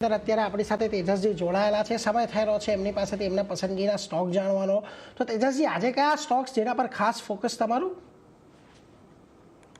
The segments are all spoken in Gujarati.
અત્યારે આપણી સાથે તેજસજી જોડાયેલા છે, સમય થઈ રહ્યો છે એમની પાસેથી એમના પસંદગીના સ્ટોક જાણવાનો। તો તેજસજી, આજે કયા સ્ટોક્સ જેના પર ખાસ ફોકસ તમારું?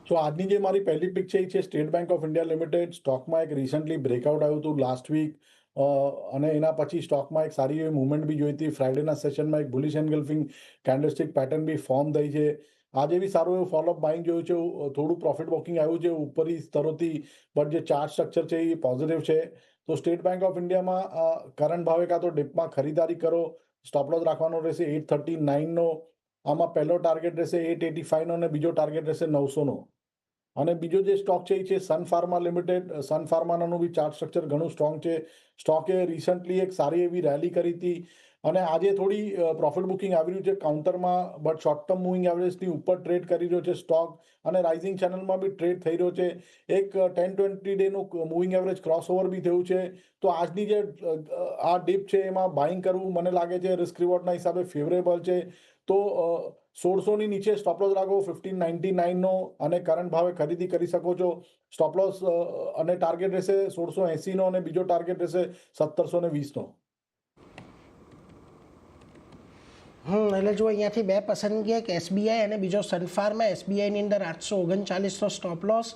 તો આજની જે મારી પહેલી પિક છે એ છે state bank of India limited. સ્ટોકમાં એક રિસન્ટલી બ્રેકઆઉટ આવ્યું હતું લાસ્ટ વીક, અને એના પછી સ્ટોકમાં એક સારી એવી મુવમેન્ટ બી જોઈ હતી। ફ્રાઇડેના સેશનમાં એક બુલિશ એન્ગલ્ફિંગ કેન્ડલસ્ટિક પેટર્ન બી ફોર્મ થઈ છે। આજે બી સારું એવું ફોલોઅપ બાઇંગ જોયું છે, થોડું પ્રોફિટ બુકિંગ આવ્યું છે ઉપરની સ્તરોથી, બટ જે ચાર્ટ સ્ટ્રક્ચર છે એ પોઝિટિવ છે। તો સ્ટેટ બેંક ઓફ ઇન્ડિયામાં કરંટ ભાવે કાં તો ડિપમાં ખરીદારી કરો, સ્ટોપ લોસ રાખવાનો રહેશે 839નો। આમાં પહેલો ટાર્ગેટ રહેશે 885નો અને બીજો ટાર્ગેટ રહેશે 900નો। અને બીજો જે સ્ટોક છે એ છે સન ફાર્મા લિમિટેડ। સન ફાર્માનું બી ચાર્ટ સ્ટ્રક્ચર ઘણું સ્ટ્રોંગ છે। સ્ટોકે રિસન્ટલી એક સારી એવી રેલી કરી હતી અને આજે થોડી પ્રોફિટ બુકિંગ આવી રહ્યું છે કાઉન્ટરમાં, બટ શોર્ટ ટર્મ મૂવિંગ એવરેજની ઉપર ટ્રેડ કરી રહ્યો છે સ્ટોક, અને રાઇઝિંગ ચેનલમાં બી ટ્રેડ થઈ રહ્યો છે। એક 10-20 ડેનું મૂવિંગ એવરેજ ક્રોસ ઓવર બી થયું છે। તો આજની જે આ ડીપ છે એમાં બાઇંગ કરવું મને લાગે છે રિસ્ક રિવોર્ડના હિસાબે ફેવરેબલ છે। તો 1600ની નીચે સ્ટોપ લોસ રાખો 1599નો, અને કરંટ ભાવે ખરીદી કરી શકો છો। સ્ટોપ લોસ અને ટાર્ગેટ રહેશે 1680નો અને બીજો ટાર્ગેટ રહેશે 1720નો। એટલે જો અહીંયાથી બે પસંદગી, એક એસબીઆઈ અને બીજો સનફાર્મા। એસબીઆઈની અંદર 839નો સ્ટોપ લોસ,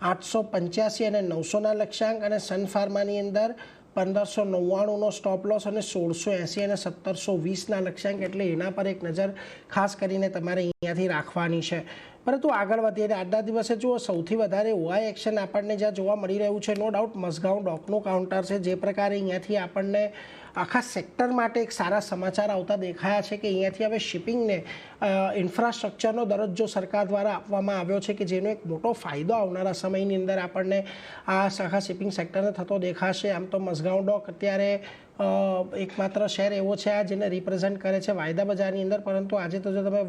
885 અને 900ના લક્ષ્યાંક, અને સનફાર્માની અંદર 1599નો સ્ટોપ લોસ અને 1680 અને 1720ના લક્ષ્યાંક। એટલે એના પર એક નજર ખાસ કરીને તમારે અહીંયાથી રાખવાની છે। પરંતુ આગળ વધીએ, આજના દિવસે જુઓ સૌથી વધારે ઓઆઈ એક્શન આપણને જ્યાં જોવા મળી રહ્યું છે, નો ડાઉટ મઝગાંવ ડોકનું કાઉન્ટર છે। જે પ્રકારે અહીંયાથી આપણને આખા સેક્ટર માટે એક સારા સમાચાર આવતા દેખાયા છે કે અહીંયાથી હવે શિપિંગને ઇન્ફ્રાસ્ટ્રક્ચરનો દરજ્જો સરકાર દ્વારા આપવામાં આવ્યો છે, કે જેનો એક મોટો ફાયદો આવનારા સમયની અંદર આપણને આ આખા શિપિંગ સેક્ટરને થતો દેખાશે। આમ તો મઝગાંવ ડોક અત્યારે એકમાત્ર શેર એવો છે આ જેને રિપ્રેઝેન્ટ કરે છે વાયદા બજારની અંદર, પરંતુ આજે તો જો તમે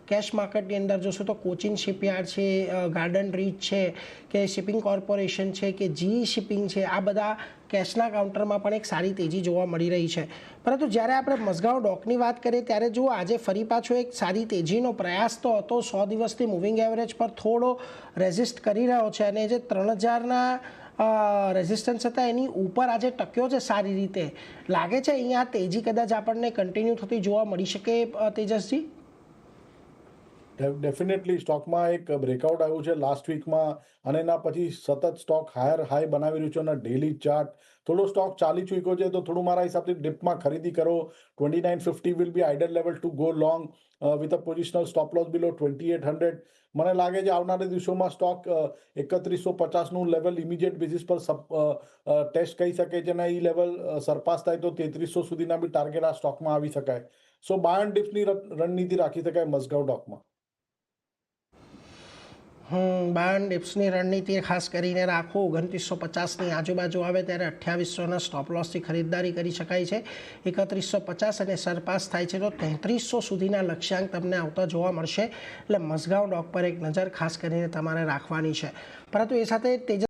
કેશ માર્કેટની અંદર જોશો તો કોચિન શિપયાર્ડ છે, ગાર્ડન રીચ છે, કે શિપિંગ કોર્પોરેશન છે, કે જી શિપિંગ છે, આ બધા કેશના કાઉન્ટરમાં પણ એક સારી તેજી જોવા મળી રહી છે। પરંતુ જ્યારે આપણે મઝગાંવ ડોકની વાત કરીએ ત્યારે જુઓ આજે ફરી પાછો એક સારી તેજીનો પ્રયાસ તો હતો। 100 દિવસથી મૂવિંગ એવરેજ પર થોડો રેઝિસ્ટ કરી રહ્યો છે, અને જે 3000ના રેઝિસ્ટન્સ હતા એની ઉપર આજે ટક્યો છે સારી રીતે। લાગે છે અહીંયા તેજી કદાચ આપણને કન્ટિન્યુ થતી જોવા મળી શકે, તેજસજી? ડેફિનેટલી સ્ટોકમાં એક બ્રેકઆઉટ આવ્યું છે લાસ્ટ વીકમાં, અને એના પછી સતત સ્ટોક હાઈ બનાવી રહ્યું છે, અને ડેલી ચાર્ટ થોડો સ્ટોક ચાલી ચૂક્યો છે, તો થોડું મારા હિસાબથી ડિપમાં ખરીદી કરો। 2950 will be ideal level to go long with a positional stop loss below 2800। મને લાગે છે આવનારા દિવસોમાં સ્ટોક 3150નું લેવલ ઇમિડિયેટ બેસિસ પર ટેસ્ટ કરી શકે છે, અને એ લેવલ સરપાસ થાય તો 3300 સુધીના બી ટાર્ગેટ આ સ્ટોકમાં આવી શકાય। સો બાય એન્ડ ડિપ્સની રણનીતિ રાખી શકાય મઝગાંવ ડોકમાં। બાય એન્ડ ડિપ્સની રણનીતિ ખાસ કરીને રાખો। 2950ની આજુબાજુ આવે ત્યારે 2800ના સ્ટોપ લોસથી ખરીદદારી કરી શકાય છે। 3150 અને સરપાસ થાય છે તો 3300 સુધીના લક્ષ્યાંક તમને આવતા જોવા મળશે। એટલે મઝગાંવ ડોક પર એક નજર ખાસ કરીને તમારે રાખવાની છે। પરંતુ એ સાથે તેજસ